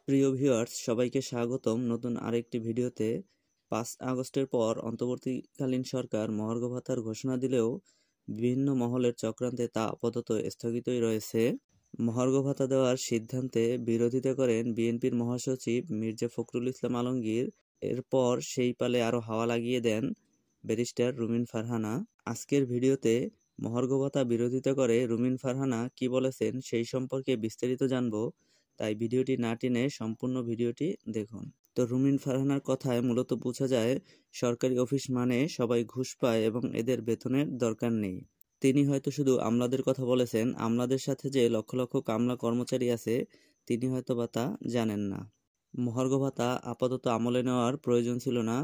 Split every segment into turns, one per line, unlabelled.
প্রিয় ভিউয়ার্স, সবাইকে স্বাগতম নতুন আরেকটি ভিডিওতে। 5 আগস্টের পর অন্তর্বর্তীকালীন সরকার মহার্ঘ ভাতার ঘোষণা দিলেও বিভিন্ন মহলের চক্রান্তে তা আপাতত স্থগিতই রয়েছে। মহার্ঘ ভাতা দেওয়ার সিদ্ধান্তে বিরোধিতা করেন বিএনপির মহাসচিব মির্জা ফখরুল ইসলাম আলমগীর। এরপর সেই পালে আরও হাওয়া লাগিয়ে দেন ব্যারিস্টার রুমিন ফারহানা। আজকের ভিডিওতে মহার্ঘ ভাতা বিরোধিতা করে রুমিন ফারহানা কি বলেছেন সেই সম্পর্কে বিস্তারিত জানবো, তাই ভিডিওটি না টেনে সম্পূর্ণ ভিডিওটি দেখুন। তো রুমিন ফারহানার কথায় মূলত বোঝা যায় সরকারি অফিস মানে সবাই ঘুষ পায় এবং এদের বেতনের দরকার নেই। তিনি হয়তো শুধু আমলাদের কথা বলেছেন, আমলাদের সাথে যে লক্ষ লক্ষ কামলা কর্মচারী আছে তিনি হয়তো বা তা জানেন না। মহার্ঘ ভাতা আপাতত আমলে নেওয়ার প্রয়োজন ছিল না।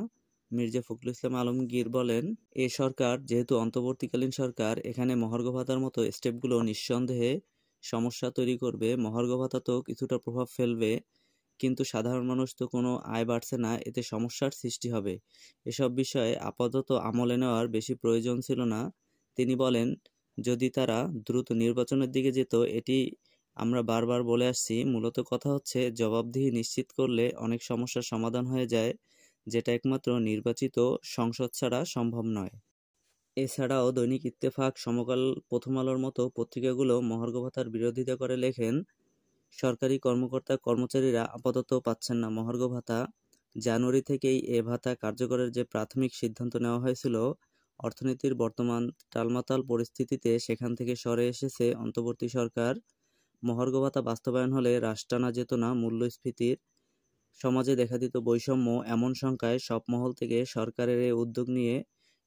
মির্জা ফখরুল ইসলাম আলমগীর বলেন, এ সরকার যেহেতু অন্তর্বর্তীকালীন সরকার, এখানে মহার্ঘ ভাতার মতো স্টেপগুলো নিঃসন্দেহে সমস্যা তৈরি করবে। মহার্ঘ ভাতা তো কিছুটা প্রভাব ফেলবে, কিন্তু সাধারণ মানুষ তো কোনো আয় বাড়ছে না, এতে সমস্যার সৃষ্টি হবে। এসব বিষয়ে আপাতত আমলে নেওয়ার বেশি প্রয়োজন ছিল না। তিনি বলেন, যদি তারা দ্রুত নির্বাচনের দিকে যেত, এটি আমরা বারবার বলে আসছি। মূলত কথা হচ্ছে জবাবদিহি নিশ্চিত করলে অনেক সমস্যার সমাধান হয়ে যায়, যেটা একমাত্র নির্বাচিত সংসদ ছাড়া সম্ভব নয়। এছাড়াও দৈনিক ইত্তেফাক, সমকাল, প্রথম আলোর মতো পত্রিকাগুলো মহার্ঘ ভাতার বিরোধিতা করে লেখেন, সরকারি কর্মকর্তা কর্মচারীরা আপাতত পাচ্ছেন না মহার্ঘ ভাতা। জানুয়ারি থেকেই এ ভাতা কার্যকরের যে প্রাথমিক সিদ্ধান্ত নেওয়া হয়েছিল, অর্থনীতির বর্তমান টালমাটাল পরিস্থিতিতে সেখান থেকে সরে এসেছে অন্তর্বর্তী সরকার। মহার্ঘ ভাতা বাস্তবায়ন হলে হ্রাস টানা যেত না মূল্যস্ফীতির, সমাজে দেখা দিত বৈষম্য। এমন শঙ্কায় সব মহল থেকে সরকারের এই উদ্যোগ নিয়ে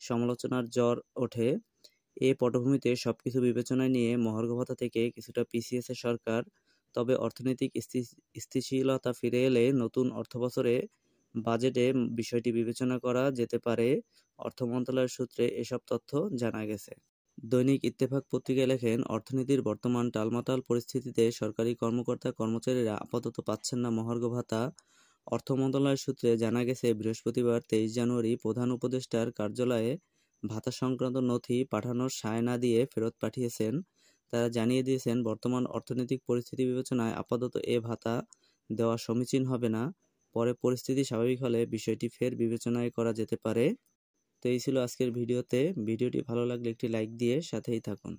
সমালোচনার ঝড় ওঠে। এ পটভূমিতে সবকিছু বিবেচনায় নিয়ে মহার্ঘ ভাতা থেকে কিছুটা পিছিয়েছে সরকার। তবে অর্থনৈতিক স্থিতিশীলতা ফিরে এলে নতুন অর্থবছরে বাজেটে বিষয়টি বিবেচনা করা যেতে পারে। অর্থ মন্ত্রণালয়ের সূত্রে এসব তথ্য জানা গেছে। দৈনিক ইত্তেফাক পত্রিকায় লেখেন, অর্থনীতির বর্তমান টালমাটাল পরিস্থিতিতে সরকারি কর্মকর্তা কর্মচারীরা আপাতত পাচ্ছেন না মহার্ঘ ভাতা। অর্থ মন্ত্রণালয়ের সূত্রে জানা গেছে, বৃহস্পতিবার 23 জানুয়ারি প্রধান উপদেষ্টার কার্যালয়ে ভাতা সংক্রান্ত নথি পাঠানোর সায় না দিয়ে ফেরত পাঠিয়েছেন। তারা জানিয়ে দিয়েছেন, বর্তমান অর্থনৈতিক পরিস্থিতি বিবেচনায় আপাতত এ ভাতা দেওয়া সমীচীন হবে না। পরে পরিস্থিতি স্বাভাবিক হলে বিষয়টি ফের বিবেচনায় করা যেতে পারে। তো এই ছিল আজকের ভিডিওতে। ভিডিওটি ভালো লাগলে একটি লাইক দিয়ে সাথেই থাকুন।